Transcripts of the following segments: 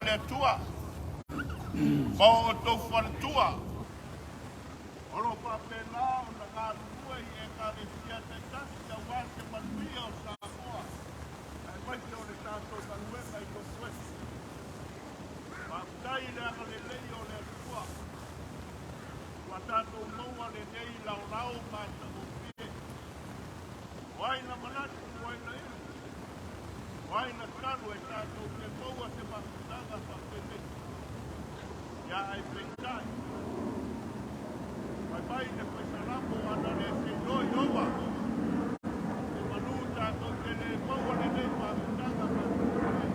le tua. Mo o tau whare tua. Oro whapena o na ngā rua i e ka le fia te tasi a wāke manuia o Samoa. Ai mai te o le tātou manuenga i tō kwesi. Whaptai le anga le lei o le tua. Wa tātou maua le nei lau lau māta o pie. Waina manatu, waina iru. Waina taru e tātou te maua te makutanga whapene. Ia ai peitai. Mai mai le paisaramo ana le se noi owa. E manu tātou te le maua le nei makutanga whapene.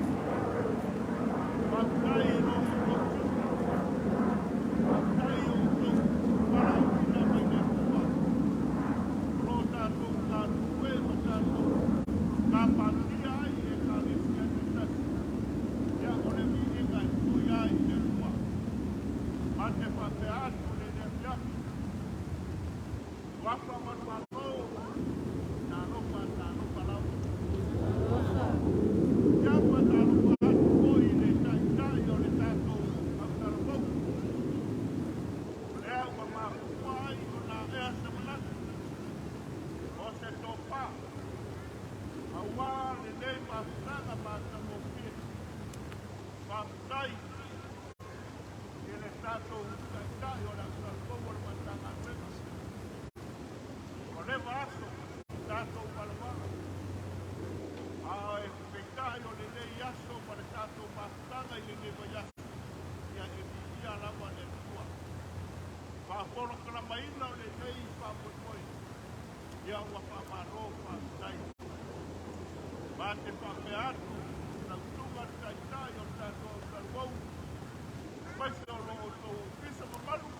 Whaptai no o tuka. Whaptai o tuka. Parau ina mai le tua. Ro tātou ka tue ma tātou. Ka patia ai e ka le fia te tasi. Ia o le mihinga e tui ai le tua. Ma te whape atu le le fiapi. Wapa manu atou. Tā ropa lau. Ia pa tā ropa atu koi le tai o le tātou autarapau. Lea ua mafua ai o nā ea se manatu. O se tōpā. Awa le nei mafutanga māta mō pia. Whaptai. E le tātou tai o le autarapau o le matanga wena. O le vaso, tātou palamara. A e peitai o le nei aso pa le tātou mafutanga i le nei vaiaso. Ia e ia lava le tua. Whaporo kalamaina o le nei whapoipoi. Ia ua whamaro whaptai. Ma te whape atu, na utunga tai o tātou taruau. Paise o loo tō pisa mamalu.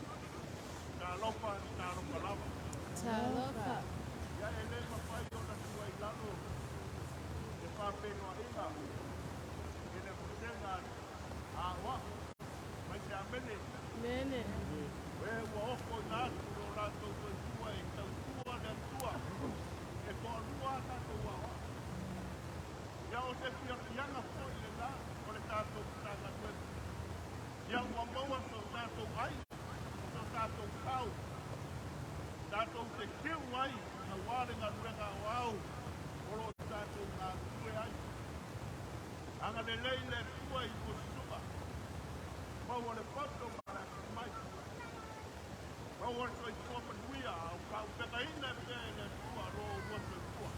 Tā lopa lava. Talofa. Ia e le mawhai o na tua i lalo. E whapenoa inga. E le kutenga a wa. Mai te amene. Mene. E ua oko i atu o rātou koe tua e tau tua le tua. E ko anua tātou wa wa. Ia o te pia ianga fōi le la. O le tātou tanga tuetu. Ia ua maua so tātou ai. So tātou kau. Tātou te kiu ai. Na wāre ngā ruenga o au. Oro tātou ngā kue ai. Anga le lei le tua i kusuka. Maua le pato mara mai. Maua le soi tua panuia. Au kau peka ina pia le tua ro ua se tua.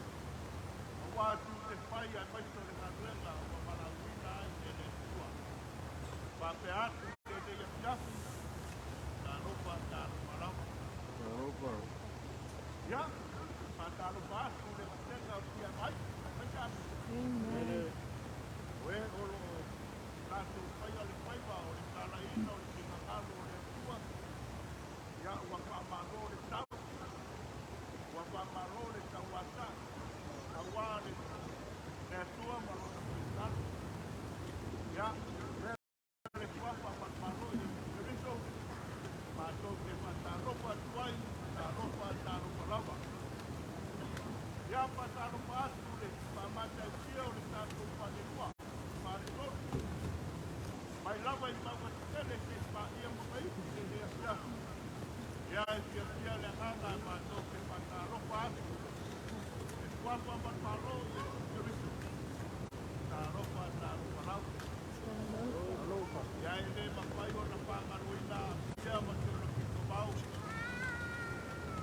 Awa tu te pai ai mai so le ngā ruenga. Awa mara wina ai le tua. Pape atu le le ia piafi. Tā ropa rama. Ya, tā ropa atu le matenga o tia mai. Mai tātu. Amen. Oe olo tātou pai ale paiwa o le tāla ina o le tingakalo o le tua. Ya, ua whamaro le tau. Ua whamaro le tau ata. Awa le tua marona pētalo. Ya, le whapa whamaro le kiriso. Mātou te whataropa tuai, tāropa lava. Ia pa tāropa atu le whamata tia o le tātou whanekua. Māretoro. Mai lava i maua tele ke whaia mawai ki te hea pia. Ia e pia le hanga e mātou te whataropa atu. E whapa matmaro e kiriso. Tāropa lava. Ia e le mawai o na whangaruina pia matero ki to mau.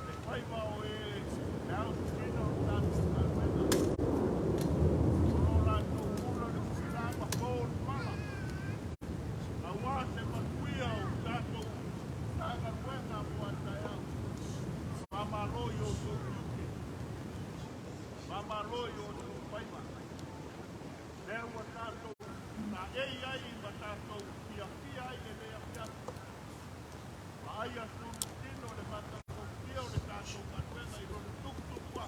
E whaiva o e au tino o tātou kāwena. Oro rātou kura le kusirāma kōru mala. A wā te makuia o tātou kāwena mua tai au. Mamaroi o tō kiuke. Mamaroi o tō whaiva. Lea ua tātou na ei ai ma tātou pia ai le lea pia. Ma ai a sunu tino le mātou pia o le tātou kāwena i ronu tuktukua.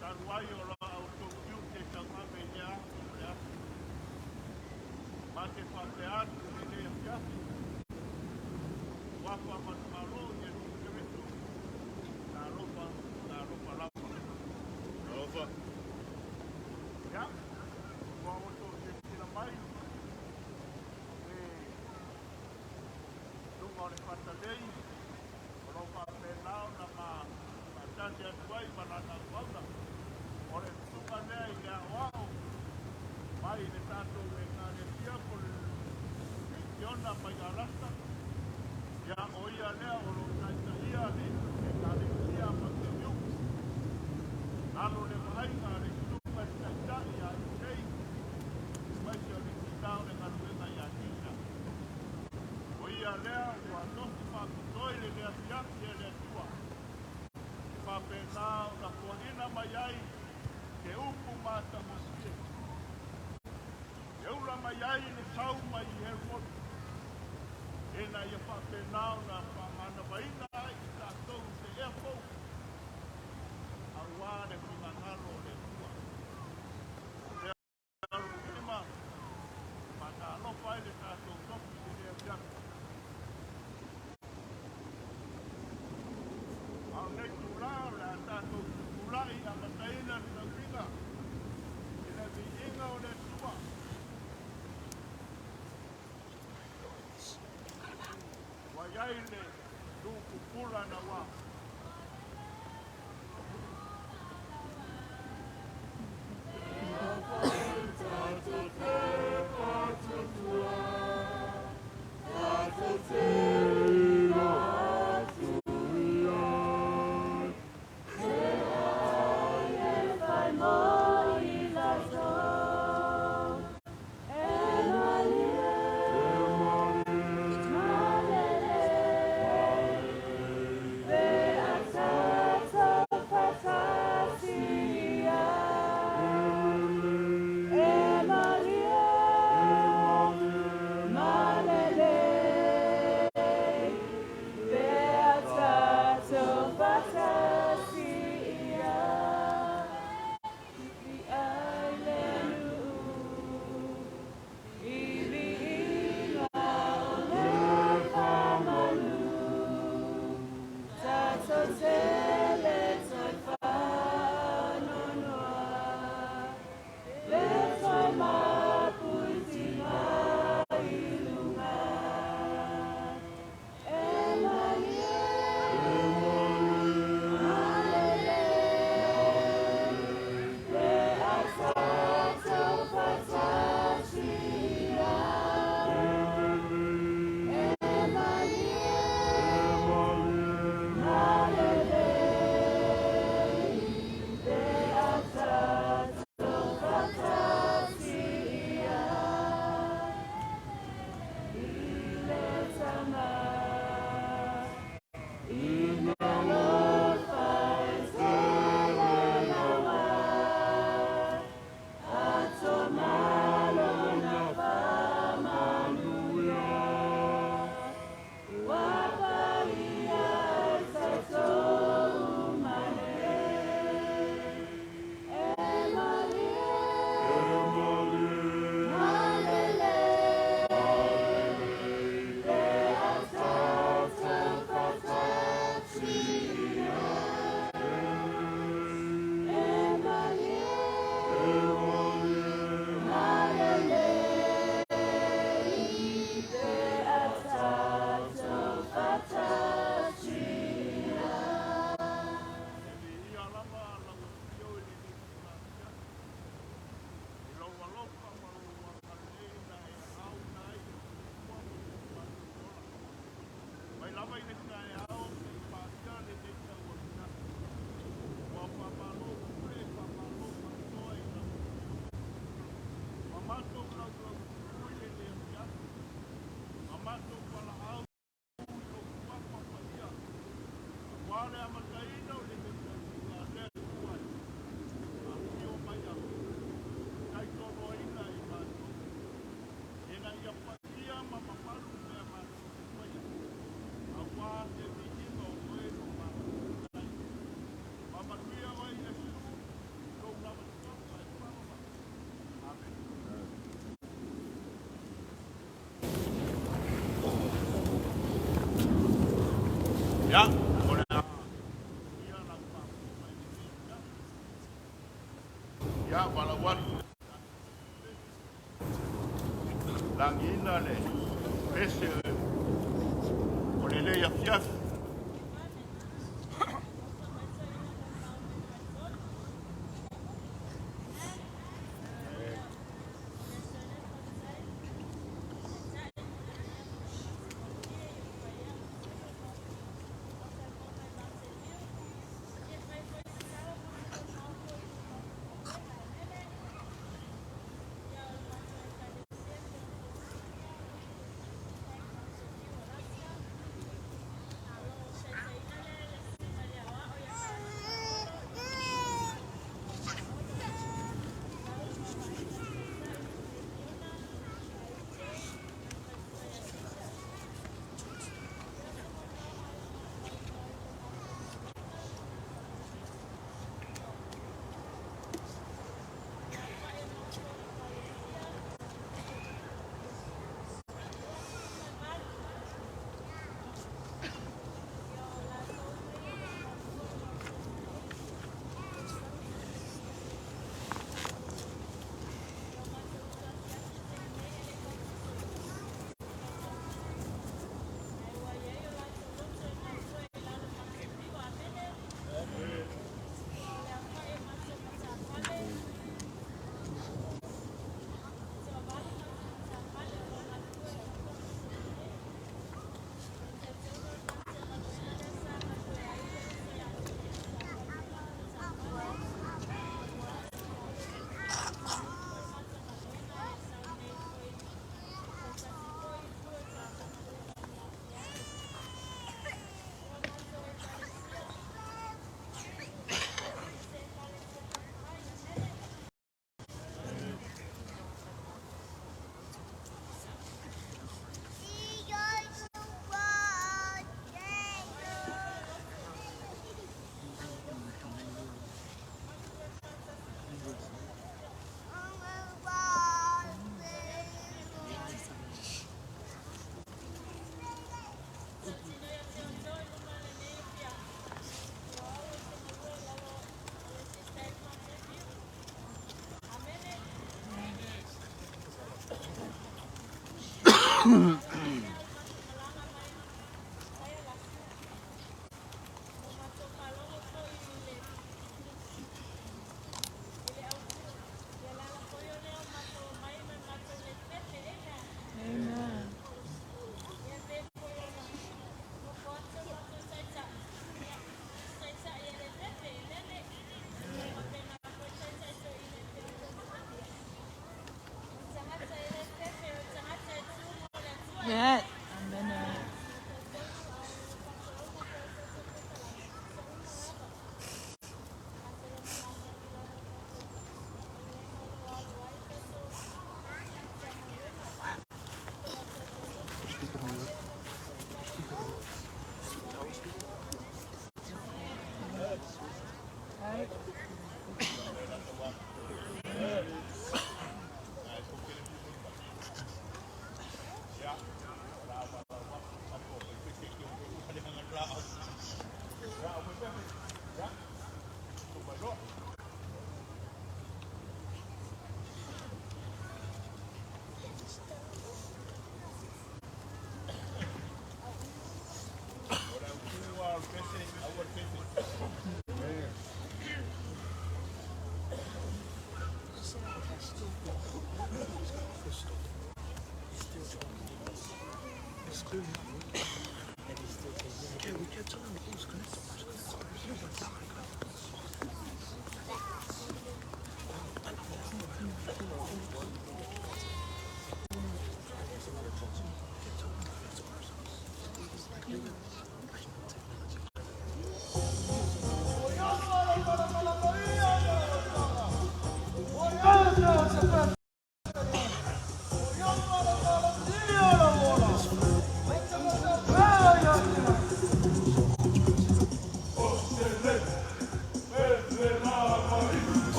Taru ai o la au tō kiuke ka mame i lea le api. Ma te whape atu le lea pia. Wapa matumaro i e ronu kemetu. Tā ropa lapa. Ropa. Ya. Kua o tō te tira mai. nei, o pa penao na ma tante atuai manana wanga, o le tuka nea I ngā wao, mai le tātou me ngāne tia po le kiona mai a rasta, ia o ia lea o lo taita ia le ngāne tia ma te miu, nalo le mahainga le tuka taita ia I tei, mai se o le kitao le ngaruenga ia tina. O ia lea o anosi whakutoi le lea fiaki e le tua, whapenao na kuahina mai ai, ke upu mata mosie. E ura mai ai le sau mai I Hereford. E na ia whapenao na whamana waina ai I tātou te airport. A wāre whangangaro le tua. Le aru kima, mata alofa ai le tātou toki te lea fiaki. Au nei tūrao le a tātou tūrai a mataina ni na winga. E na vi inga o le tua. Wai le tūku pula na wā. Ya, ya wala watu langina le pese olele ya Gracias. Amen. Yes. Amen.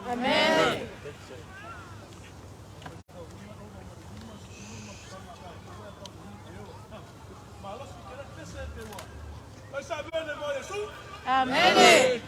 Amen. Amen.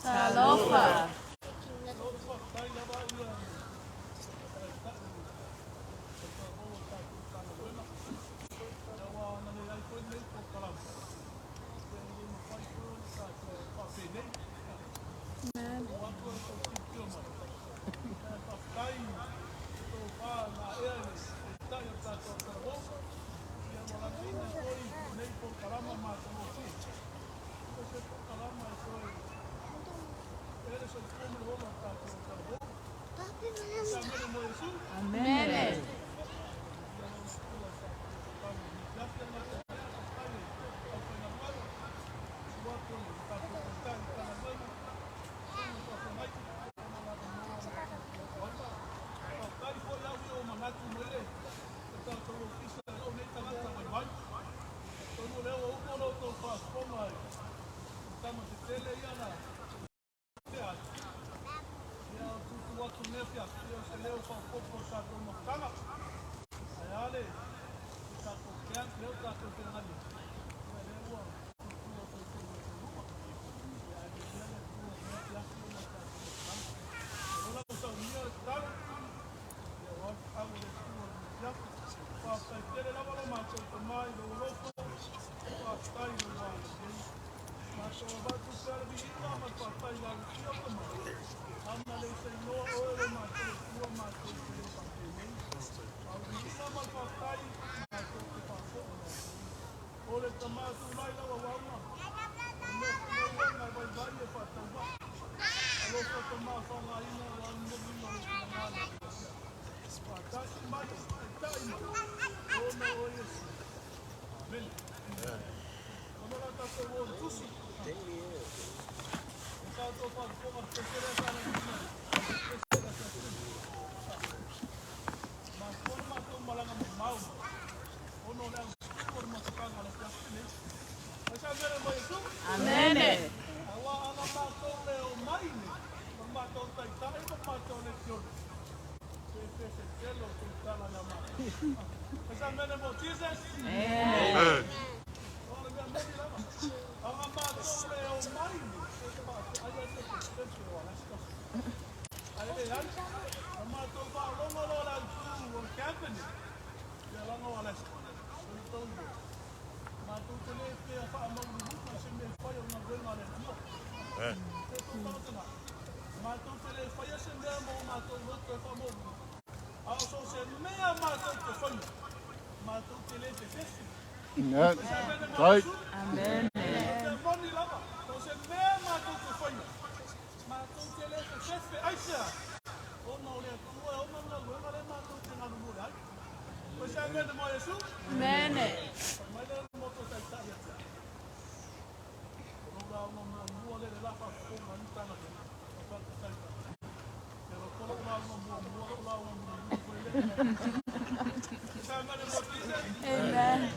Talofa. Amen. Amen. Amen. Right. Amen. Amen. Amen.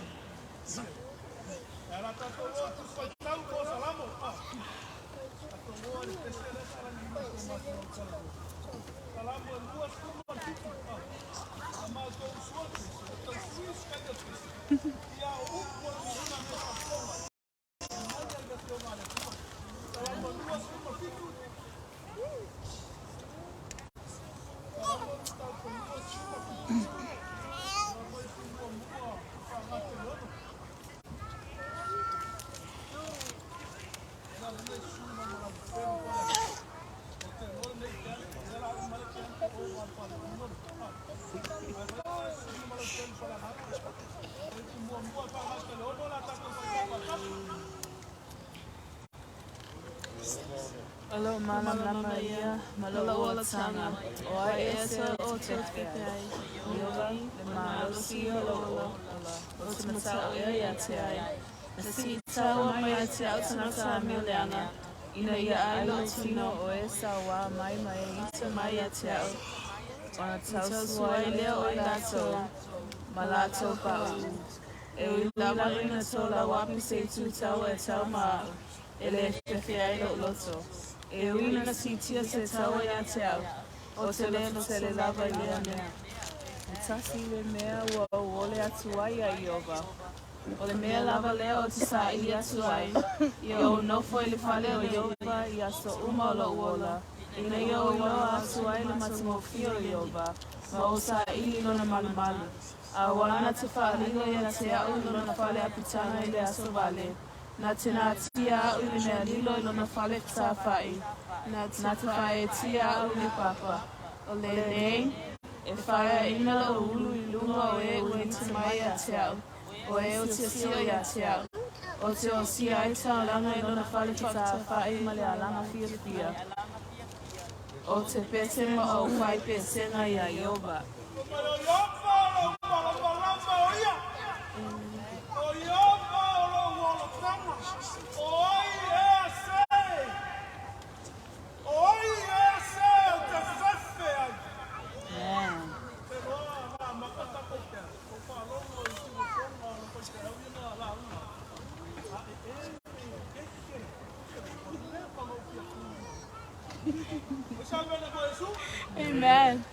Alo mana lama ia malo o tanga o ai ese o te kai yoga le malo si o lo o te mata o ia te ai na si tawa mai a te au tanaka a mileanga ina ia ai lo tino o esa wa mai i te mai a te au o na tau suai leo o lato malato pa u e ui lava ina tola wapi se tu tau e tau ma ele fefe ai lo loto e uina si tia se taua ia te au, o te leno se le lava i lea mea. Tasi le mea ua ole atu ai a Iova. O le mea lava leo o te sa ili atu ai. I o nofo i le fale o Iova i aso uma o lo uola. Ina i o iloa atu ai le matamofio o Iova. Ma o sa ili lona malu malu. A wana te whaaligo i a te au lona fale apitana i le aso vale. Na te nā tia au i le mea lilo i lona fale ta whai. Na te whae tia au le papa. O le nei, e whaia ina o ulu i lunga o e ue te mai a te au. O e o te sio i a te au. O te o si ai tau langa i lona whale ki ta whae ma le alanga fia fia. O te pete ma o whai petenga i a Iova. Amen.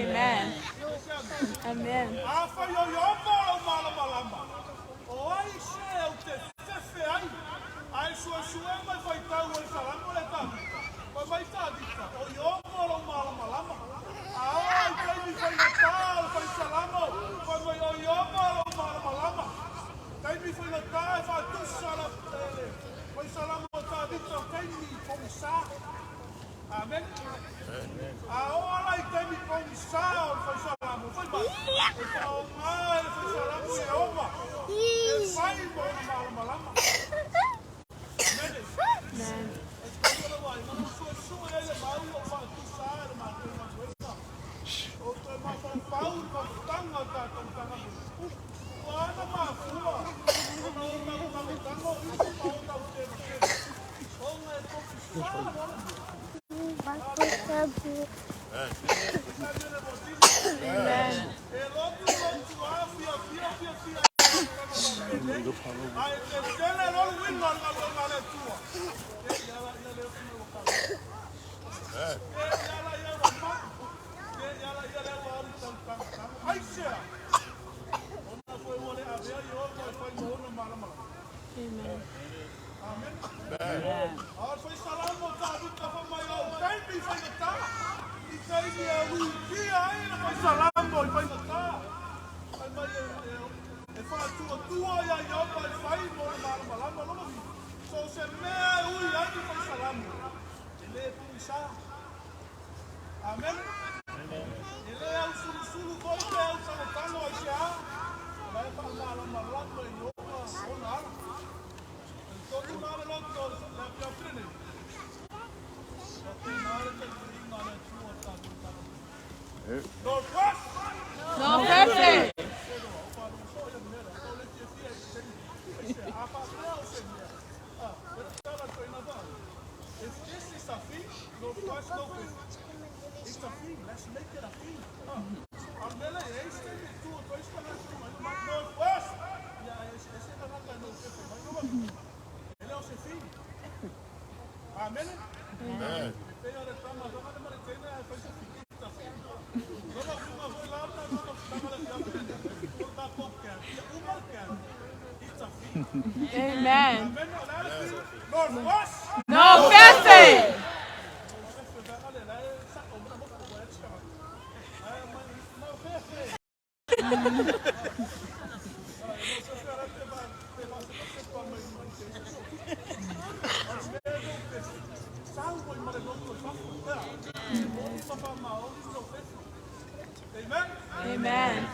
Amen. Amen. Amen. Ahora y te mi comenzado, foi salamo, foi bom. Então, ai, foi salamo e opa. E vai embora mal malama. Amen. Espero vai, não sou sua ele mal o vai tu sai, mas tu não vai. O tu mais com pau, com tanga tá com tanga. Ana ma fua. Não tango isso pau tá o tempo. Onde é confusão. Amen. Ele é o sulu vai ter o sanotano já. Vai falar lá malando e eu vou lá. Então tu não é louco, na minha frente. No perfect. Let's make it a thing. Armela é isso que tu está na Northwest. Esse é na Northwest. Ele é o chefinho. Amém? Amém. Amen. Northwest. No perfect. Amen.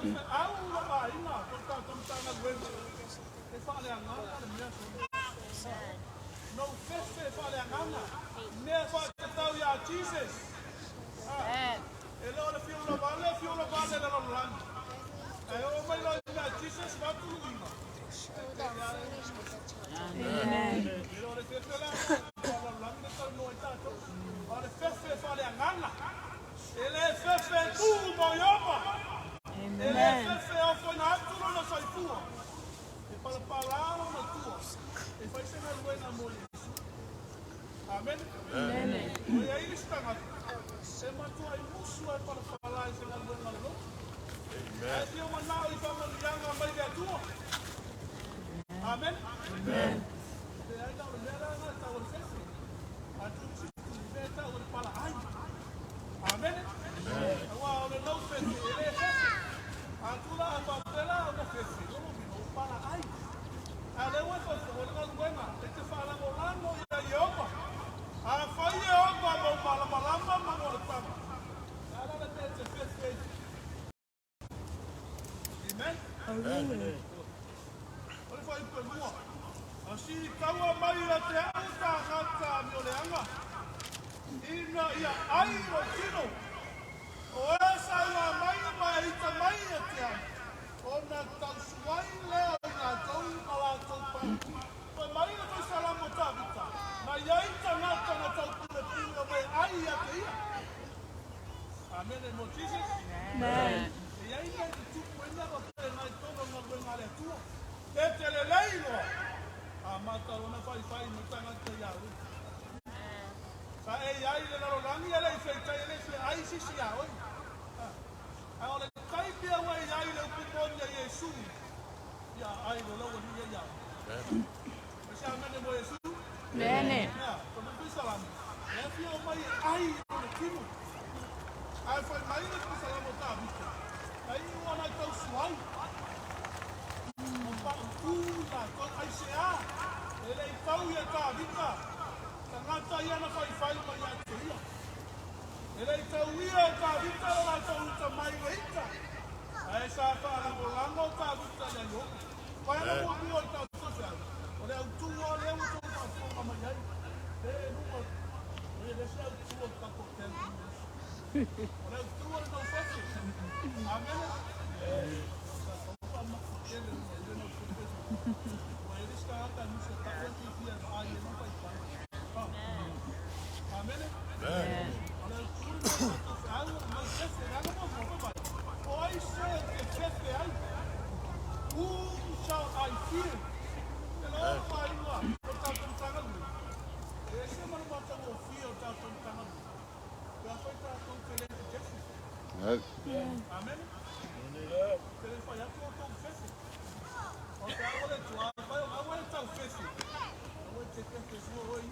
au la ina ko ta tana wena e fa le anga le mea no fefe fa le anga me fa te tau ya Jesus e lo le fiula vale le lo lang e o mai lo ya Jesus va tu ina amen e lo le fefe la lo lang le tau no ta to o le fefe fa le anga ele fefe tu mo yoma ele fefe o fo na tu no sai tua e para palavra na tua e faz ser na luena mo amen amen o ia está na se matua e musu e para falar e na luena no amen e o manau e fama lianga mai da tua amen amen e ai da lera na ta o fefe a tu se ta o para ai amen wa o no fefe ele fefe a tu la pa pela o fefe o para ai a le wa fa o na luena e te fala o lano ia Jehova a fai Jehova mo malama mo o tama ala le te fefe amen amen o le fai pe mua a si kaua mai la te ata ngata mi o le anga ina ia ai o tino o esa ua mai mai ita mai e te anga o na tau suai leo i nga tau ala tau pa o mai na tau salamo tabita na iaita ngata na tau pule pinga mai ai a te ia amen e mo Jesus amen e iaita i tupu ina o te ngai tono na wenga le tua e te le leilo a mata ona fai fai no tanga te iau sa e iai le laro rangi e le feitai e le fe ai sisi au a ole kai pia wa iai le upumonia Yesu ya ai lo lo ni ya ya o sa mene mo Yesu nene ya ko mo salam ya fi o mai ai o kimo ai foi mai le salam o ta vista ai o na tau suai o pa tu la ko ai se a ele tau ya ta vista tangata ia na fai fai mai ya te ia ele tau ia ta vista la tau ta mai leita ai sa pa la bolango ta vista ya yo vai na mo mo ta sofa o le tu o le o tu ta so ma mai e no mo e le sa tu o ta ko te o le tu o no fasi amen o ele está ta no se ta o ti fia ai no pai pai amen amen o le tu o ta fa no se se na no mo pai oi se que se ai whom shall I fear? Hello, my Lord. O tātou tangalu. E se manu mata o fear o tātou tangalu. Pea whai tātou te le te jefu. Amen. Te le whai atu o tau fefe. O te awale tua, whai o awale tau fefe. O te kefe sua oi.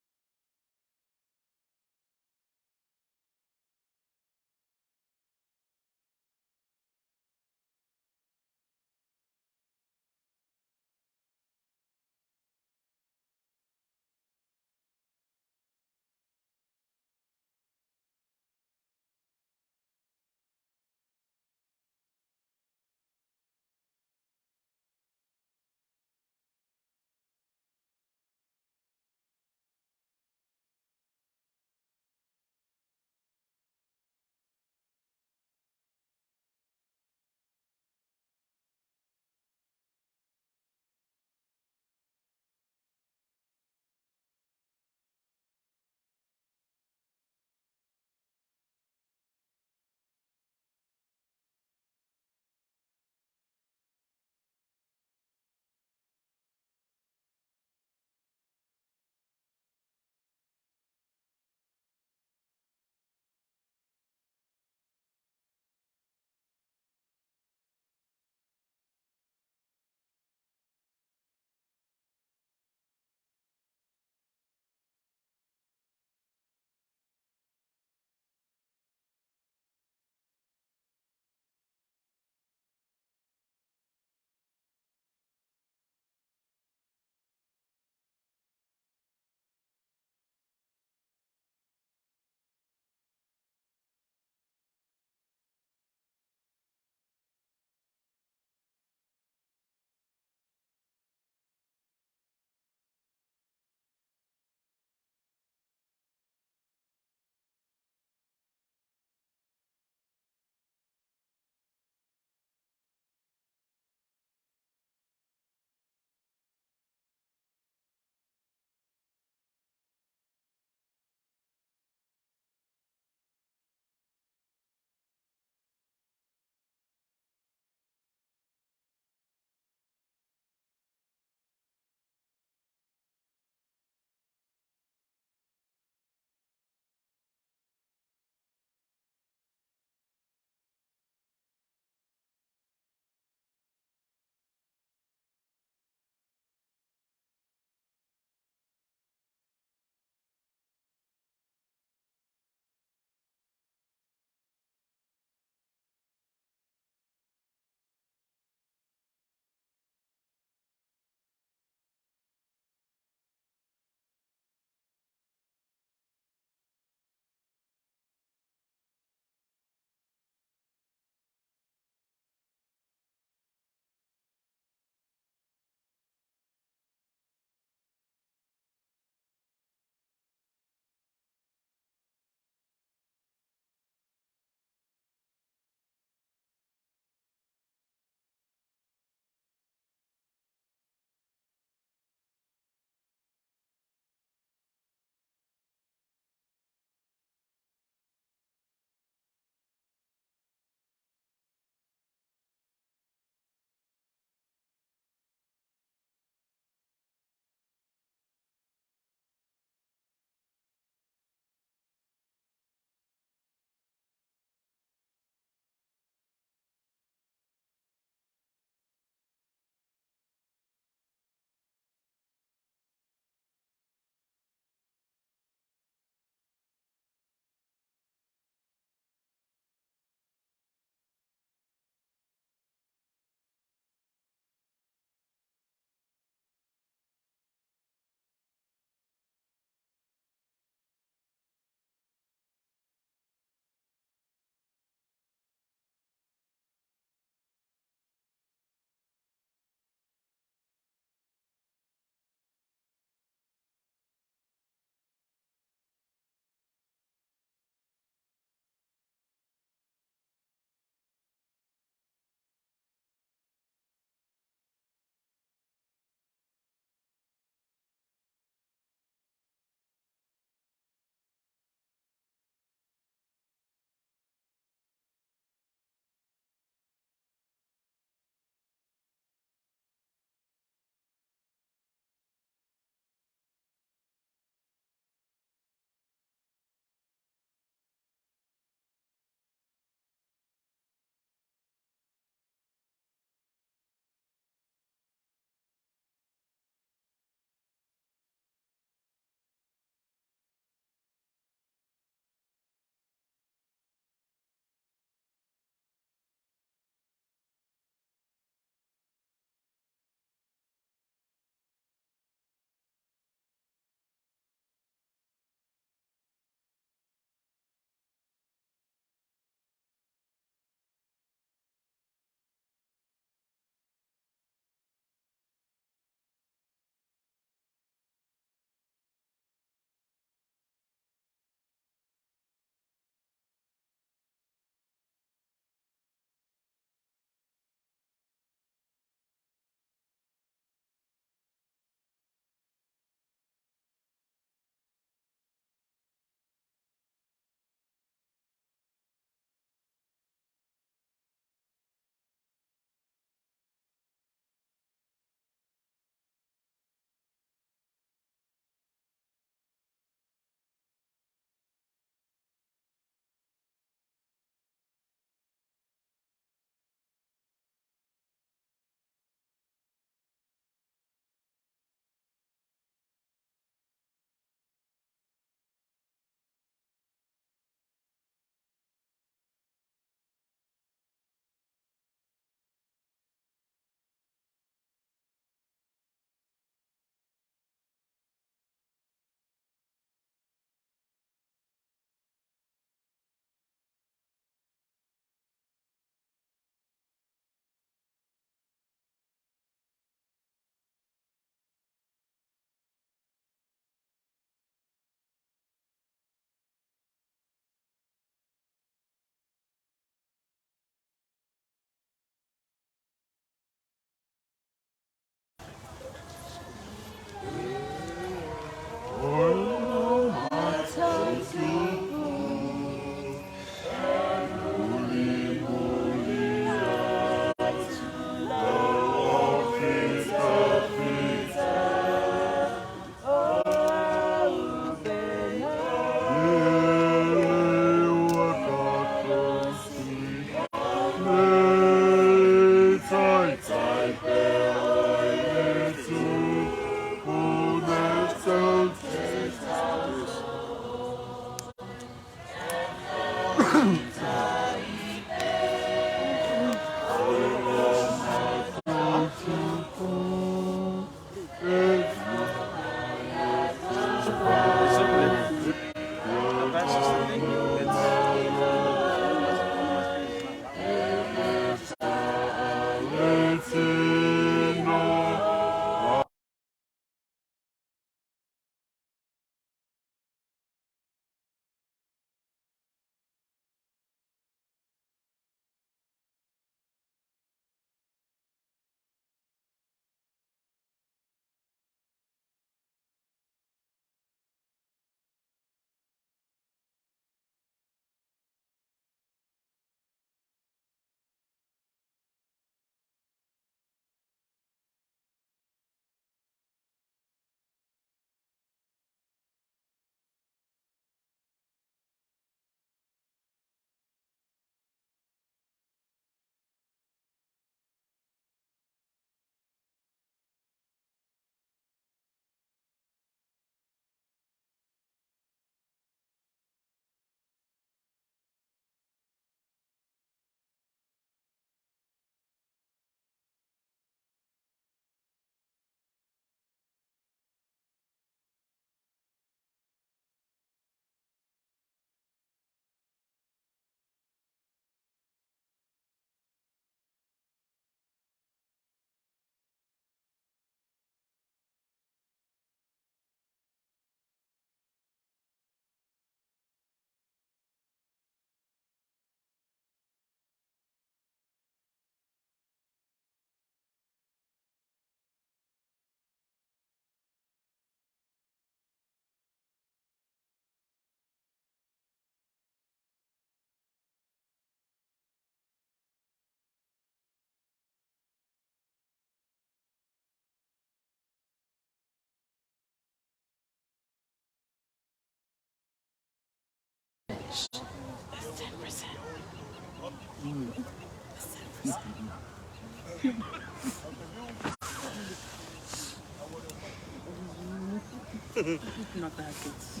Not that kids.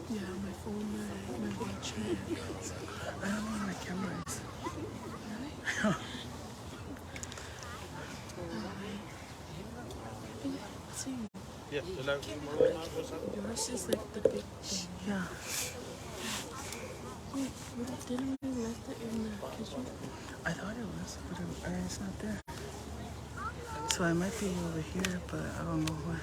Yeah, my phone, my watch. I don't know where my camera is. See, Yeah, yours is like the big thing. Yeah. Wait, didn't we left it in the kitchen? I thought it was, but it's not there. So I might be over here, but I don't know where.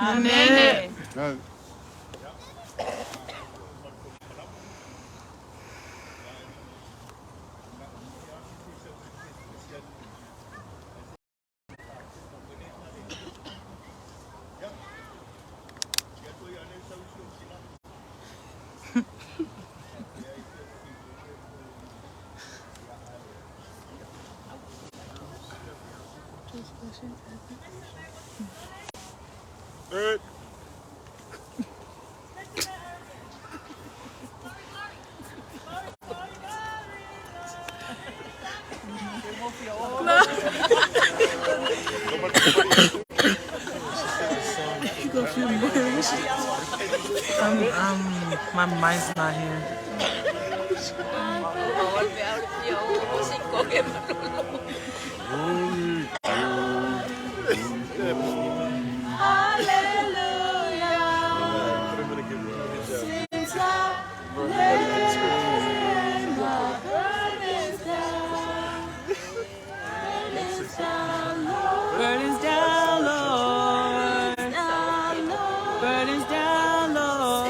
Amen. My mind's not here. Burdens down, Lord. Burdens down, Lord.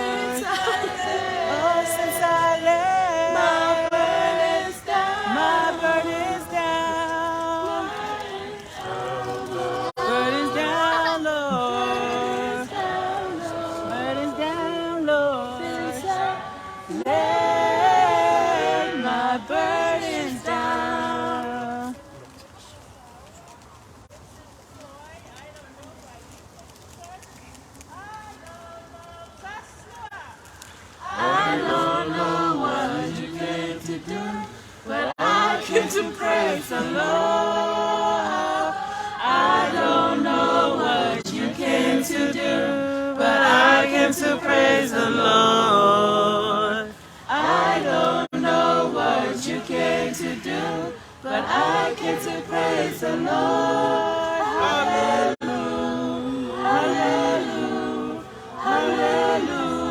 Oh, since I lay my burdens down. Burdens down, Lord. Burdens down, Lord. Lay my burdens down. To praise the Lord. I don't know what you came to do, but I came to praise the Lord. I don't know what you came to do, but I came to praise the Lord. Hallelujah, hallelujah, hallelujah.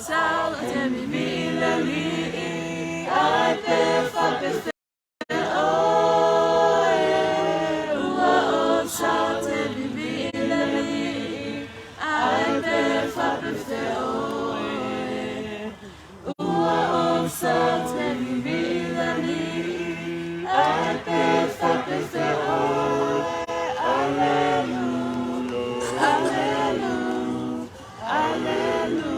Salve Villa Li, I pay for the oh, salve Villa Li, I pay for the oh, salve Villa Li, I pay for the hallelujah, hallelujah, hallelujah.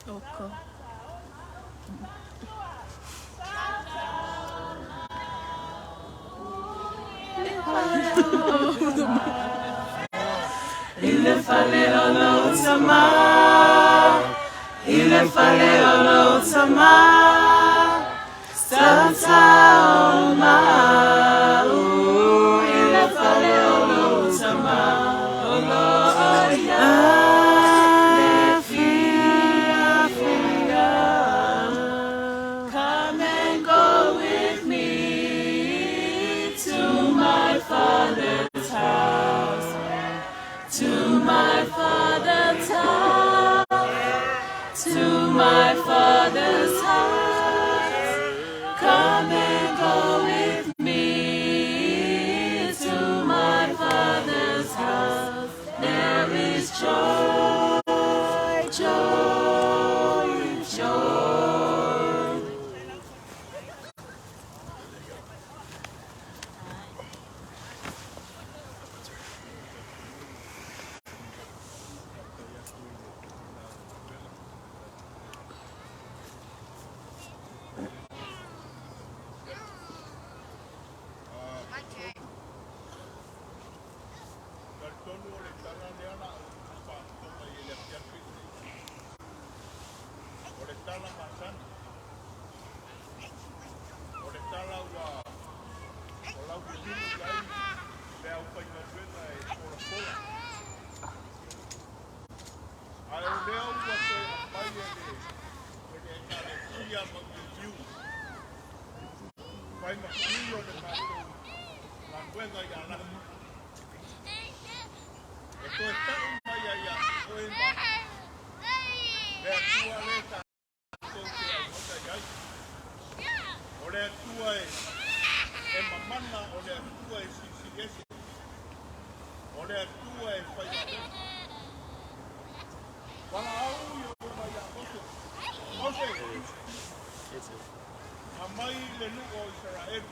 Okay. Il fallait l'automma, il fallait l'automma, Santa Oma, il fallait l'automma, oh Lord, come and go with me to my Father's house. To my Father's house, to my Father's house, come and go with me to my Father's house. There is joy, joy, joy. Esto está en Mayaya, o en Baja. e whai. Wala au i o mai a ose. Ose. A mai le nuko o Israel.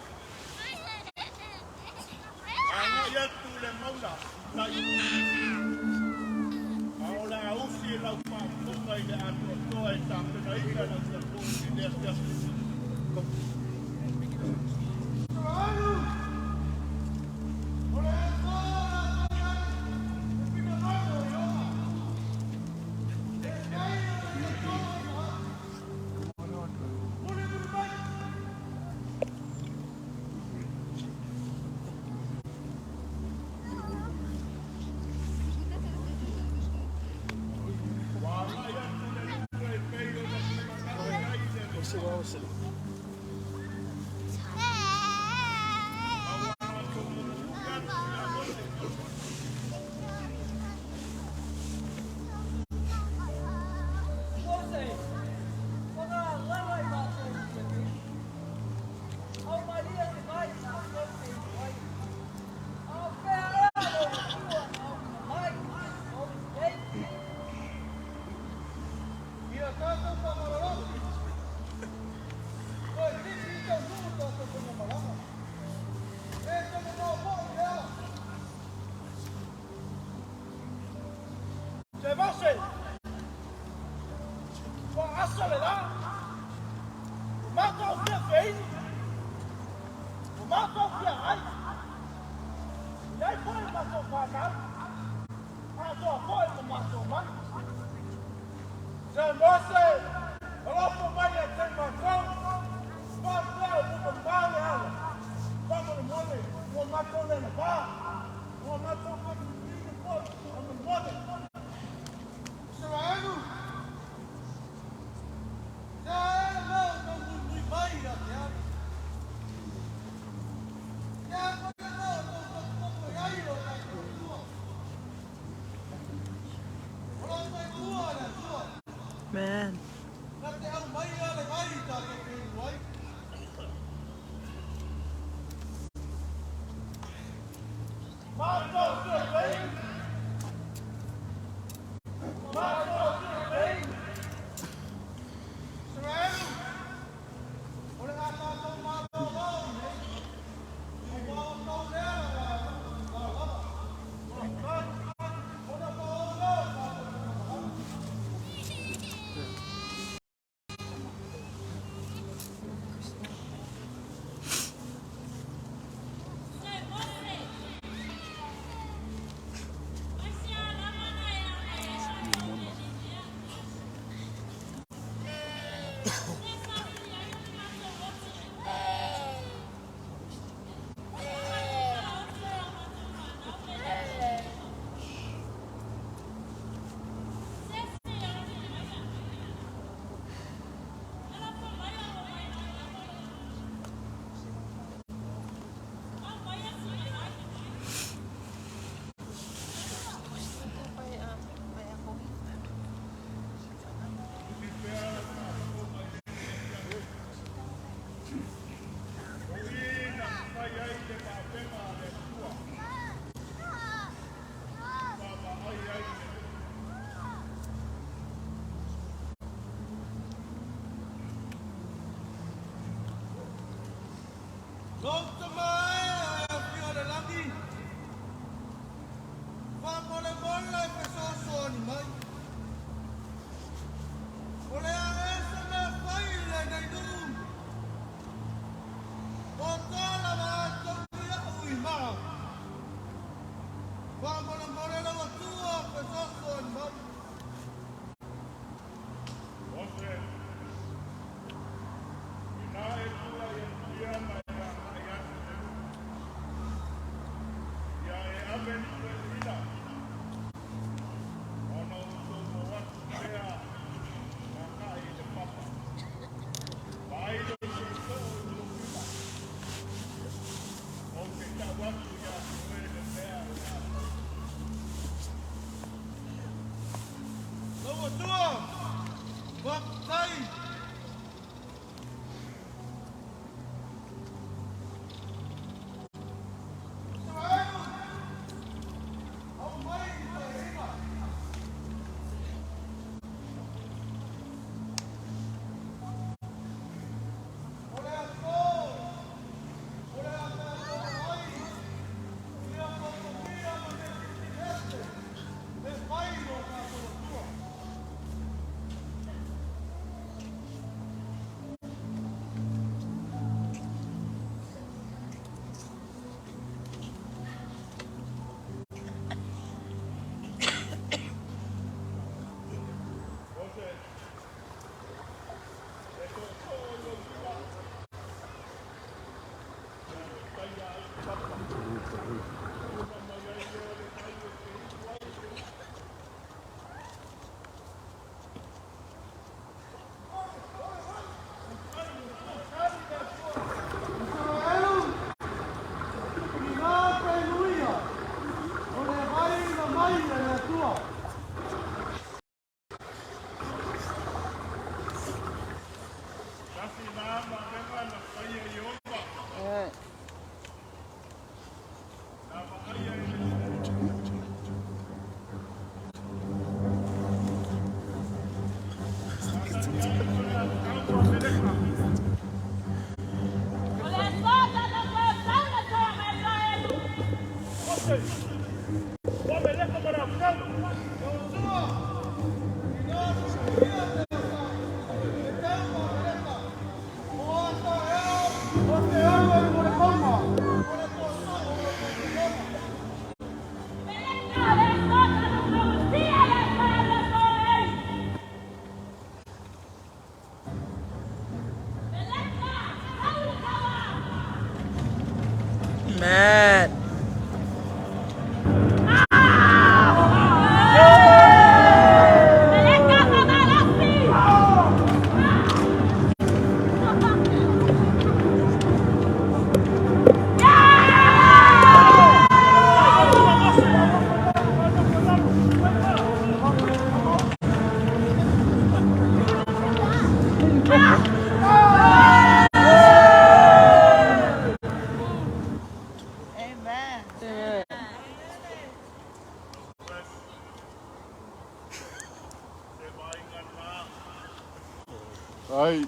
Ana ia tu le maula. Na i. A o la ausi e lau pa kuka i le ato toa e ta pena ika na sa kuki i le asia. Man. Matt. Ai.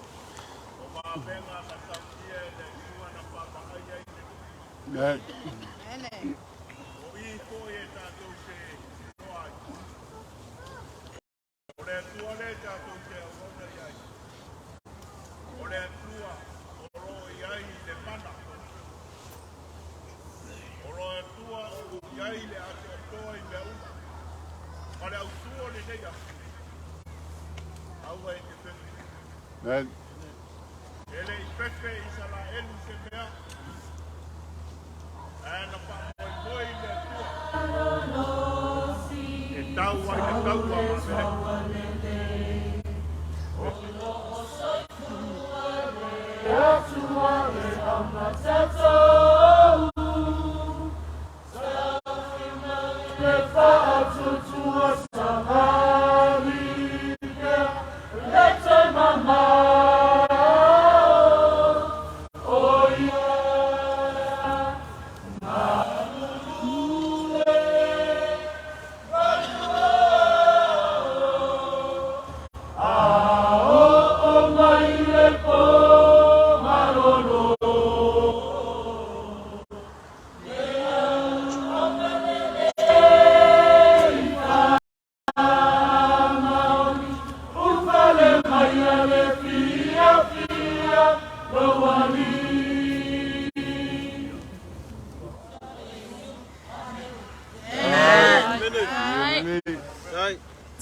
Nè. Nè. Ele pepe isala elu se mea. Ana pa moi le tua. E tau ai le tau a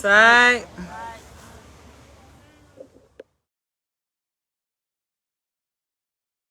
Tight.